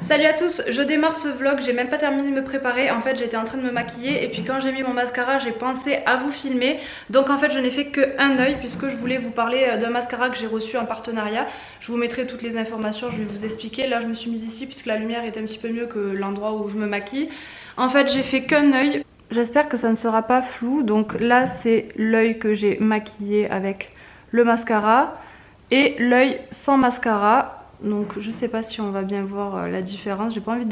Salut à tous, je démarre ce vlog, j'ai même pas terminé de me préparer. En fait j'étais en train de me maquiller et puis quand j'ai mis mon mascara j'ai pensé à vous filmer. Donc en fait je n'ai fait qu'un œil puisque je voulais vous parler d'un mascara que j'ai reçu en partenariat. Je vous mettrai toutes les informations, je vais vous expliquer. Là je me suis mise ici puisque la lumière est un petit peu mieux que l'endroit où je me maquille. En fait j'ai fait qu'un œil, j'espère que ça ne sera pas flou. Donc là c'est l'œil que j'ai maquillé avec le mascara et l'œil sans mascara. Donc je sais pas si on va bien voir la différence. J'ai pas envie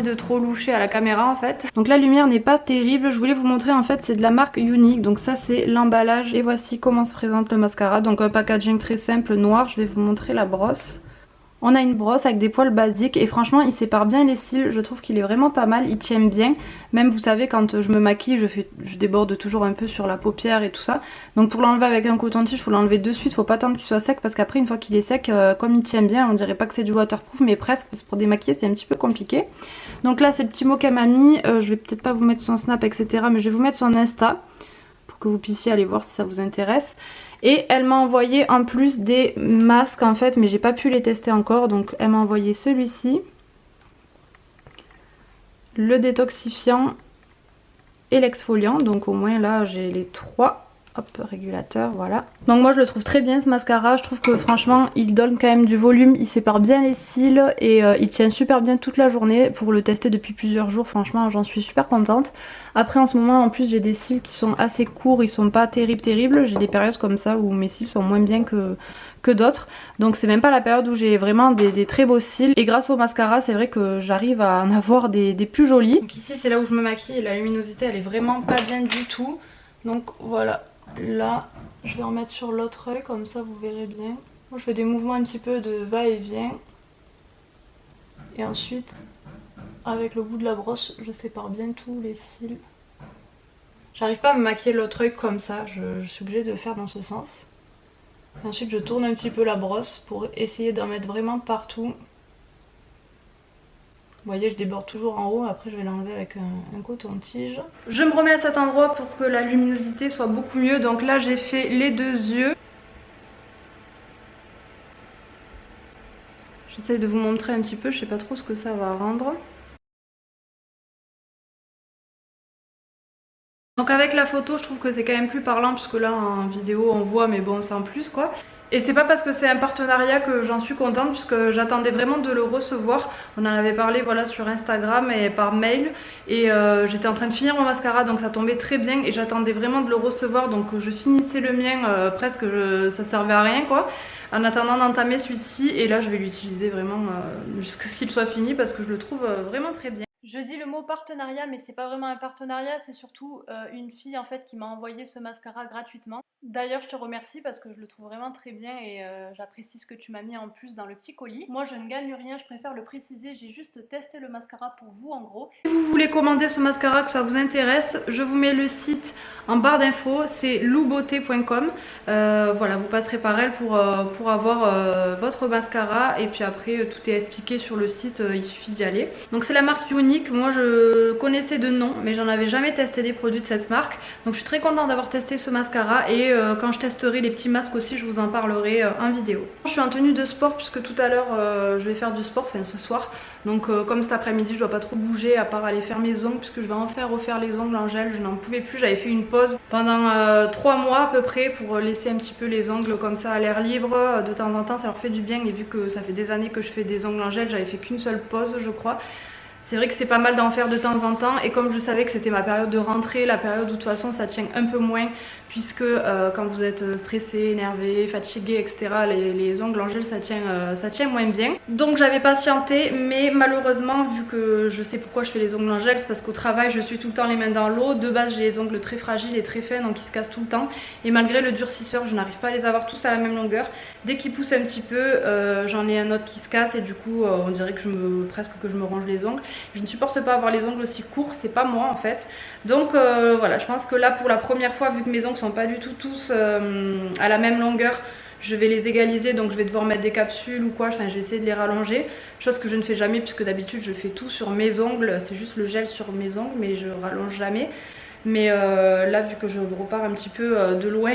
de trop loucher à la caméra en fait. Donc la lumière n'est pas terrible. Je voulais vous montrer en fait, c'est de la marque Unique. Donc ça c'est l'emballage et voici comment se présente le mascara. Donc un packaging très simple noir. Je vais vous montrer la brosse. On a une brosse avec des poils basiques et franchement il sépare bien les cils, je trouve qu'il est vraiment pas mal, il tient bien. Même vous savez quand je me maquille je déborde toujours un peu sur la paupière et tout ça. Donc pour l'enlever avec un coton-tige il faut l'enlever de suite, faut pas attendre qu'il soit sec parce qu'après une fois qu'il est sec, comme il tient bien, on dirait pas que c'est du waterproof mais presque, parce que pour démaquiller c'est un petit peu compliqué. Donc là c'est le petit mot qu'elle m'a mis, je vais peut-être pas vous mettre son snap etc mais je vais vous mettre son Insta pour que vous puissiez aller voir si ça vous intéresse. Et elle m'a envoyé en plus des masques en fait, mais j'ai pas pu les tester encore. Donc elle m'a envoyé celui-ci, le détoxifiant et l'exfoliant. Donc au moins là j'ai les trois. Hop, régulateur, voilà. Donc moi je le trouve très bien ce mascara, je trouve que franchement il donne quand même du volume, il sépare bien les cils et il tient super bien toute la journée. Pour le tester depuis plusieurs jours, franchement j'en suis super contente. Après en ce moment en plus j'ai des cils qui sont assez courts, ils sont pas terribles, j'ai des périodes comme ça où mes cils sont moins bien que d'autres. Donc c'est même pas la période où j'ai vraiment des très beaux cils. Et grâce au mascara c'est vrai que j'arrive à en avoir des plus jolis. Donc ici c'est là où je me maquille et la luminosité elle est vraiment pas bien du tout. Donc voilà. Là, je vais en mettre sur l'autre œil, comme ça vous verrez bien. Moi je fais des mouvements un petit peu de va-et-vient. Et ensuite, avec le bout de la brosse, je sépare bien tous les cils. J'arrive pas à me maquiller l'autre œil comme ça, je suis obligée de le faire dans ce sens. Et ensuite je tourne un petit peu la brosse pour essayer d'en mettre vraiment partout. Vous voyez, je déborde toujours en haut, après je vais l'enlever avec un coton-tige. Je me remets à cet endroit pour que la luminosité soit beaucoup mieux. Donc là j'ai fait les deux yeux. J'essaye de vous montrer un petit peu, je sais pas trop ce que ça va rendre. Donc avec la photo je trouve que c'est quand même plus parlant puisque là en vidéo on voit mais bon c'est en plus quoi. Et c'est pas parce que c'est un partenariat que j'en suis contente puisque j'attendais vraiment de le recevoir. On en avait parlé voilà sur Instagram et par mail et j'étais en train de finir mon mascara donc ça tombait très bien et j'attendais vraiment de le recevoir donc je finissais le mien presque ça servait à rien quoi. En attendant d'entamer celui-ci et là je vais l'utiliser vraiment jusqu'à ce qu'il soit fini parce que je le trouve vraiment très bien. Je dis le mot partenariat mais c'est pas vraiment un partenariat, c'est surtout une fille en fait qui m'a envoyé ce mascara gratuitement. D'ailleurs je te remercie parce que je le trouve vraiment très bien et j'apprécie ce que tu m'as mis en plus dans le petit colis. Moi je ne gagne rien, je préfère le préciser, j'ai juste testé le mascara pour vous en gros. Si vous voulez commander ce mascara, que ça vous intéresse, je vous mets le site en barre d'infos, c'est loubeauté.com. Voilà, vous passerez par elle pour avoir votre mascara et puis après tout est expliqué sur le site, il suffit d'y aller. Donc c'est la marque Unique, moi je connaissais de nom mais j'en avais jamais testé des produits de cette marque. Donc je suis très contente d'avoir testé ce mascara et quand je testerai les petits masques aussi je vous en parlerai en vidéo. Je suis en tenue de sport puisque tout à l'heure je vais faire du sport, enfin ce soir. Donc comme cet après-midi je dois pas trop bouger à part aller faire mes ongles puisque je vais enfin refaire les ongles en gel, je n'en pouvais plus, j'avais fait une pause pendant 3 mois à peu près pour laisser un petit peu les ongles comme ça à l'air libre. De temps en temps ça leur fait du bien et vu que ça fait des années que je fais des ongles en gel, j'avais fait qu'une seule pause je crois. C'est vrai que c'est pas mal d'en faire de temps en temps et comme je savais que c'était ma période de rentrée, la période où de toute façon ça tient un peu moins puisque quand vous êtes stressé, énervé, fatigué etc. les ongles en gel ça tient moins bien. Donc j'avais patienté mais malheureusement vu que je sais pourquoi je fais les ongles en gel, c'est parce qu'au travail je suis tout le temps les mains dans l'eau. De base j'ai les ongles très fragiles et très fins donc ils se cassent tout le temps et malgré le durcisseur je n'arrive pas à les avoir tous à la même longueur. Dès qu'ils poussent un petit peu j'en ai un autre qui se casse et du coup on dirait que presque que je me ronge les ongles. Je ne supporte pas avoir les ongles aussi courts, c'est pas moi en fait. Donc voilà, je pense que là pour la première fois, vu que mes ongles sont pas du tout tous à la même longueur, je vais les égaliser donc je vais devoir mettre des capsules ou quoi, enfin je vais essayer de les rallonger. Chose que je ne fais jamais puisque d'habitude je fais tout sur mes ongles, c'est juste le gel sur mes ongles mais je rallonge jamais. Mais là vu que je repars un petit peu de loin,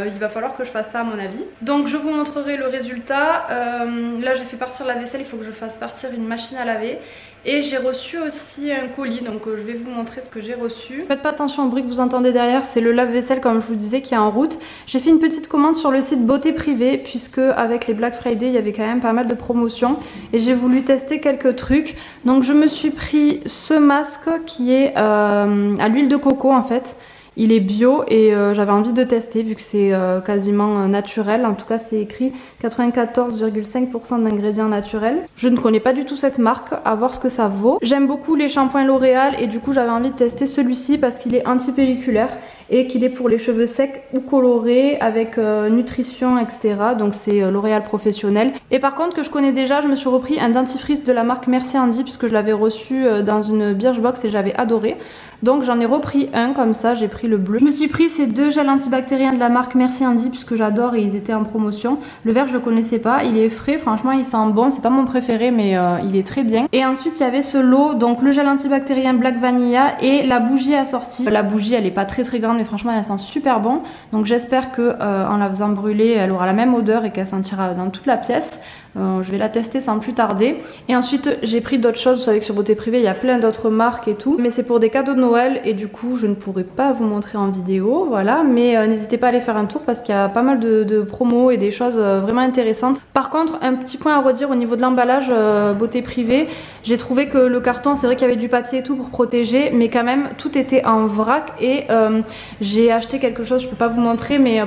il va falloir que je fasse ça à mon avis. Donc je vous montrerai le résultat. Là j'ai fait partir la vaisselle, il faut que je fasse partir une machine à laver. Et j'ai reçu aussi un colis, donc je vais vous montrer ce que j'ai reçu. Faites pas attention au bruit que vous entendez derrière, c'est le lave-vaisselle comme je vous disais qui est en route. J'ai fait une petite commande sur le site Beauté Privée puisque avec les Black Friday il y avait quand même pas mal de promotions et j'ai voulu tester quelques trucs. Donc je me suis pris ce masque qui est à l'huile de coco en fait. Il est bio et j'avais envie de tester vu que c'est quasiment naturel. En tout cas c'est écrit 94,5% d'ingrédients naturels. Je ne connais pas du tout cette marque, à voir ce que ça vaut. J'aime beaucoup les shampoings L'Oréal et du coup j'avais envie de tester celui-ci parce qu'il est anti-pelliculaire et qu'il est pour les cheveux secs ou colorés avec nutrition etc. Donc c'est L'Oréal professionnel. Et par contre que je connais déjà, je me suis repris un dentifrice de la marque Merci Andy puisque je l'avais reçu dans une Birchbox et j'avais adoré. Donc j'en ai repris un comme ça, j'ai pris le bleu. Je me suis pris ces deux gels antibactériens de la marque Merci Andy puisque j'adore et ils étaient en promotion. Le vert je le connaissais pas, il est frais, franchement il sent bon, c'est pas mon préféré mais il est très bien. Et ensuite il y avait ce lot, donc le gel antibactérien Black Vanilla et la bougie assortie. La bougie elle est pas très grande mais franchement elle sent super bon. Donc j'espère que en la faisant brûler elle aura la même odeur et qu'elle sentira dans toute la pièce. Je vais la tester sans plus tarder. Et ensuite j'ai pris d'autres choses, vous savez que sur Beauté Privée il y a plein d'autres marques et tout. Mais c'est pour des cadeaux de Noël et du coup je ne pourrai pas vous montrer en vidéo, voilà. Mais n'hésitez pas à aller faire un tour parce qu'il y a pas mal de promos et des choses vraiment intéressantes. Par contre un petit point à redire au niveau de l'emballage Beauté Privée, j'ai trouvé que le carton, c'est vrai qu'il y avait du papier et tout pour protéger, mais quand même tout était en vrac et j'ai acheté quelque chose, je peux pas vous montrer, mais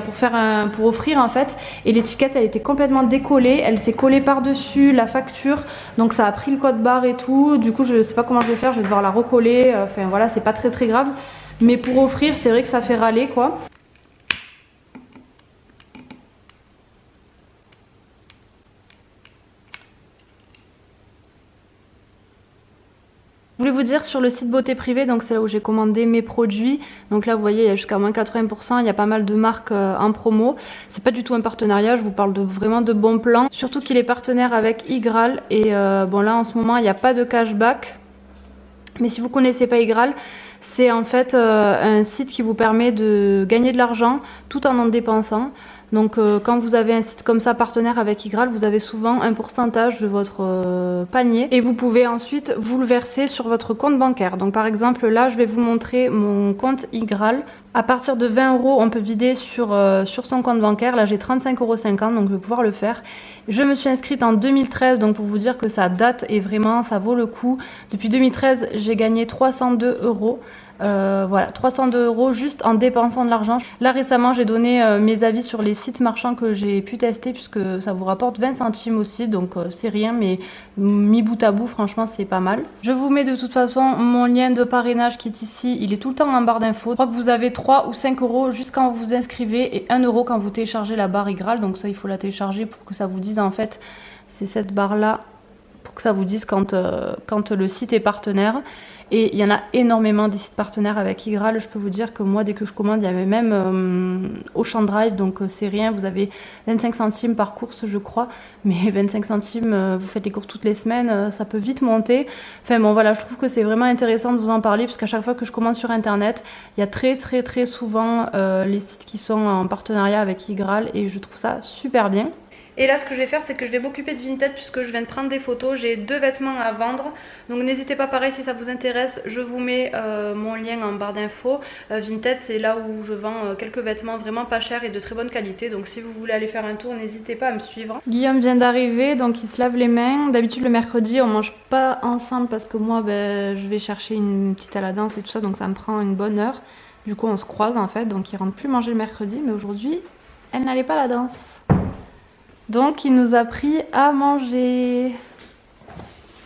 pour offrir en fait, et l'étiquette elle était complètement décollée, elle s'est collée par dessus la facture, donc ça a pris le code barre et tout. Du coup je sais pas comment je vais faire, je vais devoir la recoller, enfin voilà, c'est pas très grave, mais pour offrir c'est vrai que ça fait râler quoi. Je voulais vous dire sur le site Beauté Privée, donc c'est là où j'ai commandé mes produits. Donc là vous voyez il y a jusqu'à moins 80%, il y a pas mal de marques en promo. C'est pas du tout un partenariat, je vous parle vraiment de bons plans. Surtout qu'il est partenaire avec Igral et bon là en ce moment il n'y a pas de cashback. Mais si vous connaissez pas Igral, c'est en fait un site qui vous permet de gagner de l'argent tout en dépensant. Donc quand vous avez un site comme ça partenaire avec Igral, vous avez souvent un pourcentage de votre panier et vous pouvez ensuite vous le verser sur votre compte bancaire. Donc par exemple là je vais vous montrer mon compte Igral. À partir de 20 €, on peut vider sur son compte bancaire. Là j'ai 35,50 €, donc je vais pouvoir le faire. Je me suis inscrite en 2013, donc pour vous dire que ça date et vraiment ça vaut le coup. Depuis 2013 j'ai gagné 302 €. Voilà, 302 € juste en dépensant de l'argent. Là récemment j'ai donné mes avis sur les sites marchands que j'ai pu tester puisque ça vous rapporte 20 centimes aussi, donc c'est rien, mais mis bout à bout franchement c'est pas mal. Je vous mets de toute façon mon lien de parrainage qui est ici, il est tout le temps en barre d'infos. Je crois que vous avez 3 ou 5 € juste quand vous vous inscrivez et 1 € quand vous téléchargez la barre Igral, donc ça il faut la télécharger pour que ça vous dise en fait, c'est cette barre là pour que ça vous dise quand le site est partenaire. Et il y en a énormément des sites partenaires avec Igral. Je peux vous dire que moi, dès que je commande, il y avait même Auchan Drive, donc c'est rien. Vous avez 25 centimes par course, je crois. Mais 25 centimes, vous faites les courses toutes les semaines, ça peut vite monter. Enfin bon, voilà, je trouve que c'est vraiment intéressant de vous en parler, parce qu'à chaque fois que je commande sur Internet, il y a très souvent les sites qui sont en partenariat avec Igral, et je trouve ça super bien. Et là ce que je vais faire c'est que je vais m'occuper de Vinted puisque je viens de prendre des photos, j'ai 2 vêtements à vendre. Donc n'hésitez pas, pareil si ça vous intéresse, je vous mets mon lien en barre d'infos. Vinted c'est là où je vends quelques vêtements vraiment pas chers et de très bonne qualité. Donc si vous voulez aller faire un tour, n'hésitez pas à me suivre. Guillaume vient d'arriver, donc il se lave les mains. D'habitude le mercredi on mange pas ensemble parce que moi je vais chercher une petite à la danse et tout ça, donc ça me prend une bonne heure. Du coup on se croise en fait, donc il rentre plus manger le mercredi, mais aujourd'hui elle n'allait pas à la danse. Donc il nous a pris à manger.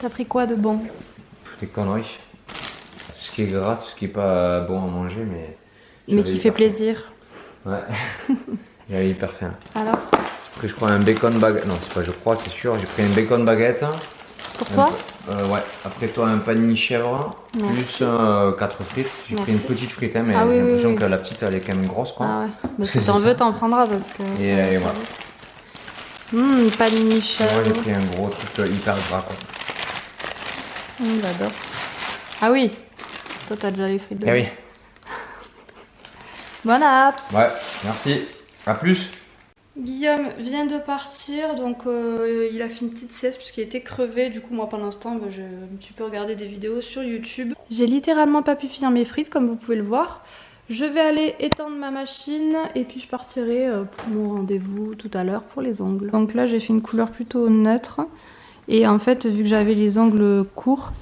T'as pris quoi de bon? Des conneries. Tout ce qui est gras, tout ce qui est pas bon à manger, mais qui fait plaisir. Ouais. J'avais hyper faim. Alors? J'ai pris je crois un bacon baguette. Non c'est pas je crois, c'est sûr. J'ai pris un bacon baguette. Pour toi? Ouais. Après toi un panini chèvre. Ouais. Plus 4 frites. J'ai pris une petite frite, hein, mais j'ai l'impression que la petite elle est quand même grosse quoi. Ah ouais. Mais si t'en veux t'en prendras parce que. Et voilà. Panini chèvre. Moi j'ai pris un gros truc hyper gras quoi. J'adore. Ah oui. Toi t'as déjà les frites de. Eh oui. Bonne app. Ouais, merci. À plus. Guillaume vient de partir, donc il a fait une petite sieste puisqu'il était crevé. Du coup moi pendant ce temps je me suis peu regardé des vidéos sur YouTube. J'ai littéralement pas pu finir mes frites comme vous pouvez le voir. Je vais aller étendre ma machine et puis je partirai pour mon rendez-vous tout à l'heure pour les ongles. Donc là j'ai fait une couleur plutôt neutre et en fait vu que j'avais les ongles courts,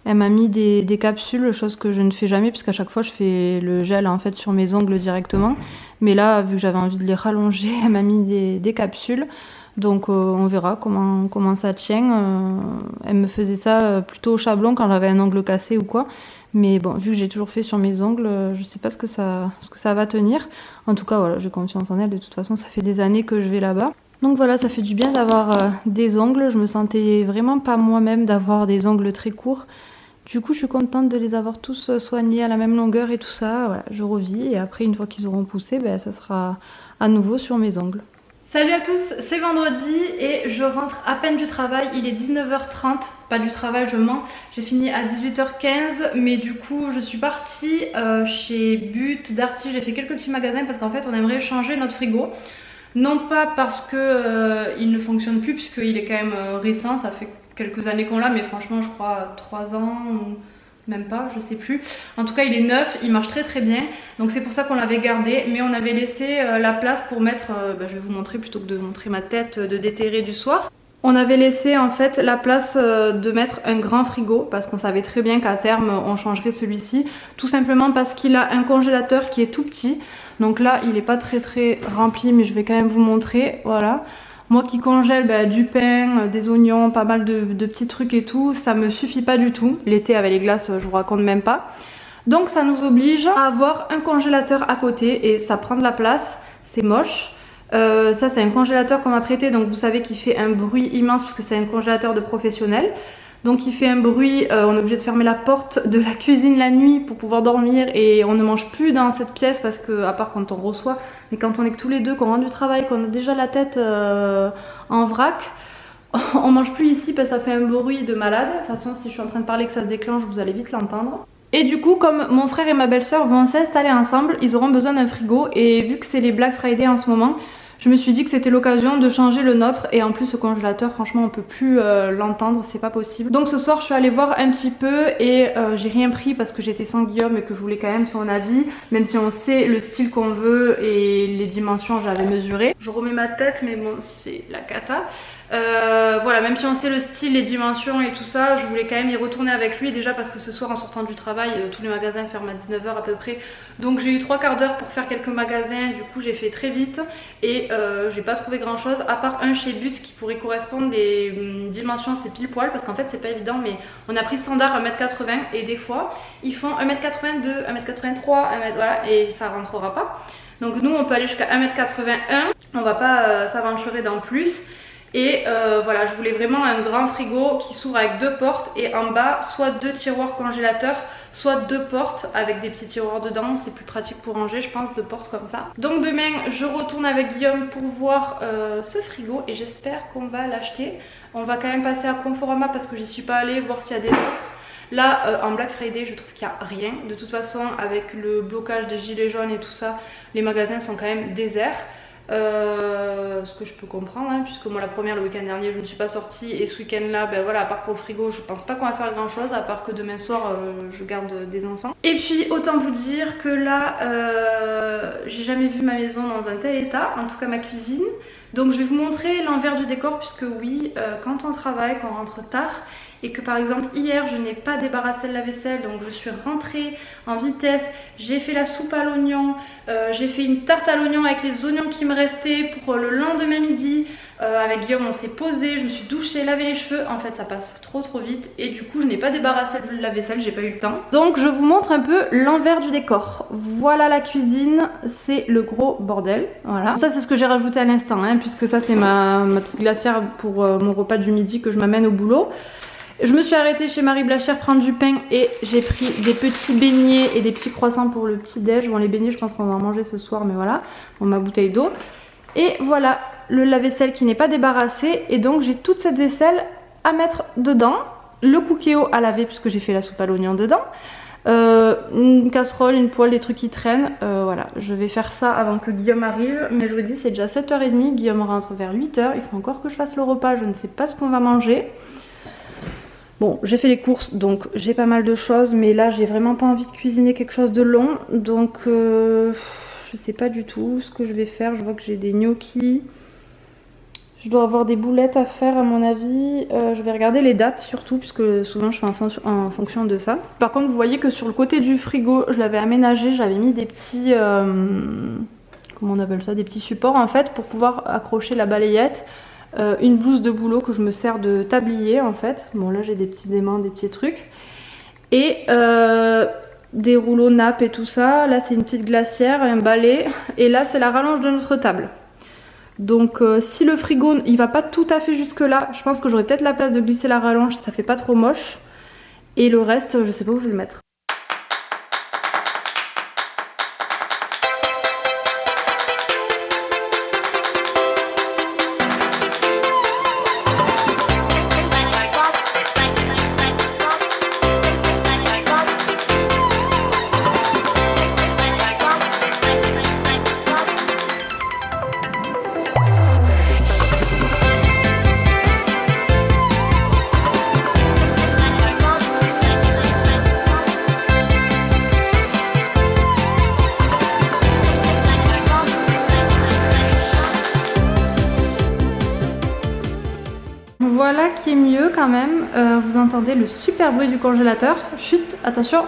elle m'a mis des capsules, chose que je ne fais jamais puisqu'à chaque fois je fais le gel en fait sur mes ongles directement. Mais là, vu que j'avais envie de les rallonger, elle m'a mis des capsules. Donc on verra comment ça tient. Elle me faisait ça plutôt au chablon quand j'avais un ongle cassé ou quoi. Mais bon, vu que j'ai toujours fait sur mes ongles, je sais pas ce que ça va tenir. En tout cas, voilà, j'ai confiance en elle. De toute façon, ça fait des années que je vais là-bas. Donc voilà, ça fait du bien d'avoir des ongles. Je me sentais vraiment pas moi-même d'avoir des ongles très courts. Du coup, je suis contente de les avoir tous soignés à la même longueur et tout ça. Voilà, je revis et après, une fois qu'ils auront poussé, ben, ça sera à nouveau sur mes ongles. Salut à tous, c'est vendredi et je rentre à peine du travail. Il est 19h30, pas du travail, je mens. J'ai fini à 18h15, mais du coup, je suis partie chez But, Darty. J'ai fait quelques petits magasins parce qu'en fait, on aimerait changer notre frigo. Non pas parce que il ne fonctionne plus, puisqu'il est quand même récent, ça fait quelques années qu'on l'a, mais franchement je crois 3 ans ou même pas, je sais plus. En tout cas il est neuf, il marche très très bien, donc c'est pour ça qu'on l'avait gardé, mais on avait laissé la place pour mettre, je vais vous montrer plutôt que de montrer ma tête de déterré du soir. On avait laissé en fait la place de mettre un grand frigo parce qu'on savait très bien qu'à terme on changerait celui-ci, tout simplement parce qu'il a un congélateur qui est tout petit. Donc là il n'est pas très rempli, mais je vais quand même vous montrer, voilà. Moi qui congèle du pain, des oignons, pas mal de petits trucs et tout, ça me suffit pas du tout. L'été avec les glaces, je vous raconte même pas. Donc ça nous oblige à avoir un congélateur à côté et ça prend de la place, c'est moche. Ça c'est un congélateur qu'on m'a prêté, donc vous savez qu'il fait un bruit immense parce que c'est un congélateur de professionnel. Donc il fait un bruit, on est obligé de fermer la porte de la cuisine la nuit pour pouvoir dormir et on ne mange plus dans cette pièce parce que, à part quand on reçoit, mais quand on est que tous les deux, qu'on rentre du travail, qu'on a déjà la tête en vrac, on mange plus ici parce que ça fait un bruit de malade. De toute façon si je suis en train de parler que ça se déclenche, vous allez vite l'entendre. Et du coup comme mon frère et ma belle-sœur vont s'installer ensemble, ils auront besoin d'un frigo et vu que c'est les Black Friday en ce moment, je me suis dit que c'était l'occasion de changer le nôtre et en plus ce congélateur franchement on peut plus l'entendre, c'est pas possible. Donc ce soir je suis allée voir un petit peu et j'ai rien pris parce que j'étais sans Guillaume et que je voulais quand même son avis, même si on sait le style qu'on veut et les dimensions j'avais mesuré. Je remets ma tête mais bon c'est la cata. Voilà, même si on sait le style, les dimensions et tout ça, je voulais quand même y retourner avec lui déjà parce que ce soir en sortant du travail, tous les magasins ferment à 19h à peu près. Donc j'ai eu 3/4 d'heure pour faire quelques magasins, du coup j'ai fait très vite et j'ai pas trouvé grand chose à part un chez But qui pourrait correspondre des dimensions assez pile poil parce qu'en fait c'est pas évident, mais on a pris standard 1m80 et des fois ils font 1m82, 1m83, voilà, et ça rentrera pas. Donc nous on peut aller jusqu'à 1m81, on va pas s'aventurer dans plus. Et voilà, je voulais vraiment un grand frigo qui s'ouvre avec 2 portes et en bas soit 2 tiroirs congélateurs, soit 2 portes avec des petits tiroirs dedans. C'est plus pratique pour ranger, je pense, 2 portes comme ça. Donc demain je retourne avec Guillaume pour voir ce frigo et j'espère qu'on va l'acheter. On va quand même passer à Conforama parce que j'y suis pas allée, voir s'il y a des offres. Là en Black Friday je trouve qu'il n'y a rien. De toute façon avec le blocage des gilets jaunes et tout ça, les magasins sont quand même déserts. Ce que je peux comprendre hein, puisque moi la première le week-end dernier je ne suis pas sortie et ce week-end là voilà, à part pour le frigo je pense pas qu'on va faire grand chose à part que demain soir je garde des enfants. Et puis autant vous dire que là j'ai jamais vu ma maison dans un tel état, en tout cas ma cuisine. Donc je vais vous montrer l'envers du décor puisque oui quand on travaille, quand on rentre tard et que par exemple hier je n'ai pas débarrassé le lave-vaisselle, donc je suis rentrée en vitesse, j'ai fait la soupe à l'oignon, j'ai fait une tarte à l'oignon avec les oignons qui me restaient pour le lendemain midi. Avec Guillaume on s'est posé, je me suis douchée, lavé les cheveux, en fait ça passe trop vite et du coup je n'ai pas débarrassé le lave-vaisselle, j'ai pas eu le temps. Donc je vous montre un peu l'envers du décor. Voilà la cuisine, c'est le gros bordel, voilà. Ça c'est ce que j'ai rajouté à l'instant hein, puisque ça c'est ma petite glacière pour mon repas du midi que je m'amène au boulot. Je me suis arrêtée chez Marie Blachère prendre du pain et j'ai pris des petits beignets et des petits croissants pour le petit déj. Bon les beignets je pense qu'on va en manger ce soir mais voilà, bon, ma bouteille d'eau. Et voilà le lave-vaisselle qui n'est pas débarrassé et donc j'ai toute cette vaisselle à mettre dedans. Le Cookéo à laver puisque j'ai fait la soupe à l'oignon dedans. une casserole, une poêle, des trucs qui traînent. Voilà, je vais faire ça avant que Guillaume arrive. Mais je vous dis, c'est déjà 7h30, Guillaume rentre vers 8h. Il faut encore que je fasse le repas, je ne sais pas ce qu'on va manger. Bon, j'ai fait les courses, donc j'ai pas mal de choses, mais là j'ai vraiment pas envie de cuisiner quelque chose de long. Donc je sais pas du tout ce que je vais faire. Je vois que j'ai des gnocchis. Je dois avoir des boulettes à faire à mon avis. Je vais regarder les dates surtout puisque souvent je fais en fonction de ça. Par contre vous voyez que sur le côté du frigo je l'avais aménagé, j'avais mis des petits... comment on appelle ça? Des petits supports en fait pour pouvoir accrocher la balayette. Une blouse de boulot que je me sers de tablier en fait. Bon là j'ai des petits aimants, des petits trucs. Et des rouleaux nappes et tout ça. Là c'est une petite glacière, un balai. Et là c'est la rallonge de notre table. Donc si le frigo il va pas tout à fait jusque là, je pense que j'aurai peut-être la place de glisser la rallonge, ça fait pas trop moche. Et le reste je sais pas où je vais le mettre. Voilà qui est mieux quand même. Vous entendez le super bruit du congélateur. Chut, attention.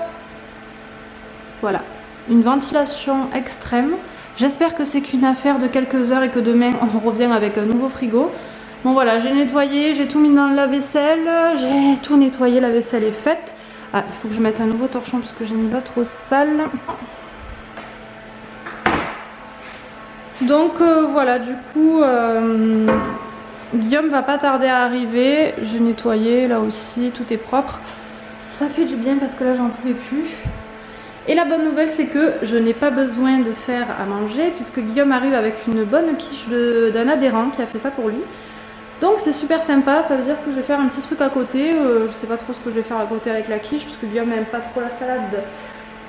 Voilà, une ventilation extrême. J'espère que c'est qu'une affaire de quelques heures et que demain on revient avec un nouveau frigo. Bon voilà, j'ai nettoyé, j'ai tout mis dans le lave-vaisselle, j'ai tout nettoyé, la vaisselle est faite. Ah, il faut que je mette un nouveau torchon parce que j'ai mis pas trop sale. Donc voilà, du coup... Guillaume va pas tarder à arriver, j'ai nettoyé là aussi, tout est propre. Ça fait du bien parce que là j'en pouvais plus. Et la bonne nouvelle c'est que je n'ai pas besoin de faire à manger puisque Guillaume arrive avec une bonne quiche d'un adhérent qui a fait ça pour lui. Donc c'est super sympa, ça veut dire que je vais faire un petit truc à côté. Je sais pas trop ce que je vais faire à côté avec la quiche puisque Guillaume n'aime pas trop la salade.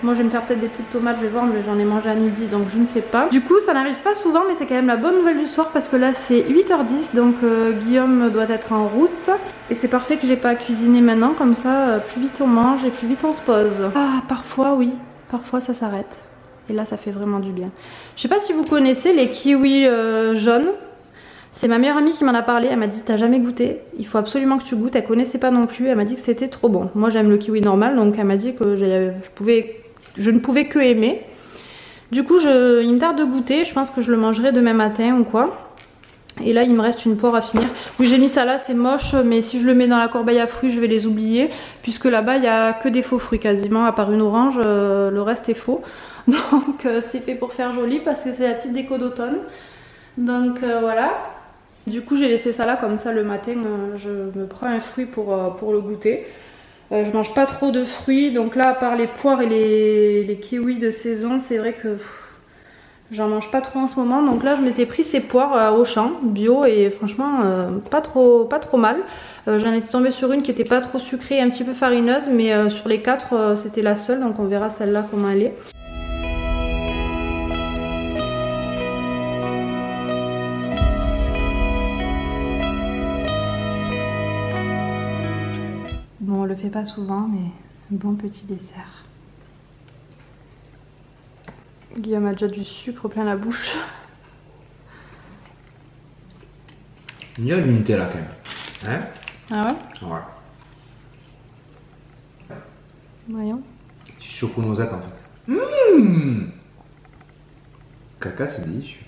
Moi je vais me faire peut-être des petites tomates, je vais voir, mais j'en ai mangé à midi donc je ne sais pas. Du coup ça n'arrive pas souvent mais c'est quand même la bonne nouvelle du soir parce que là c'est 8h10 donc Guillaume doit être en route. Et c'est parfait que j'ai pas à cuisiner maintenant, comme ça plus vite on mange et plus vite on se pose. Ah parfois oui, parfois ça s'arrête. Et là ça fait vraiment du bien. Je sais pas si vous connaissez les kiwis jaunes. C'est ma meilleure amie qui m'en a parlé, elle m'a dit t'as jamais goûté, il faut absolument que tu goûtes, elle connaissait pas non plus, elle m'a dit que c'était trop bon. Moi j'aime le kiwi normal donc elle m'a dit que je ne pouvais que aimer. Du coup il me tarde de goûter, je pense que je le mangerai demain matin ou quoi. Et là il me reste une poire à finir. Oui j'ai mis ça là, c'est moche mais si je le mets dans la corbeille à fruits je vais les oublier. Puisque là-bas il n'y a que des faux fruits quasiment, à part une orange, le reste est faux. Donc c'est fait pour faire joli parce que c'est la petite déco d'automne. Donc voilà. Du coup j'ai laissé ça là comme ça le matin je me prends un fruit pour le goûter. Je mange pas trop de fruits donc là à part les poires et les kiwis de saison c'est vrai que j'en mange pas trop en ce moment. Donc là je m'étais pris ces poires à Auchan bio et franchement pas trop mal. J'en étais tombée sur une qui était pas trop sucrée et un petit peu farineuse mais sur les 4 c'était la seule donc on verra celle-là comment elle est. Bon, on le fait pas souvent, mais un bon petit dessert. Guillaume a déjà du sucre plein la bouche. Il y a du Nutella quand même. Hein? Ah ouais? Ouais. Voyons. C'est choco noisette en fait. Caca, c'est délicieux.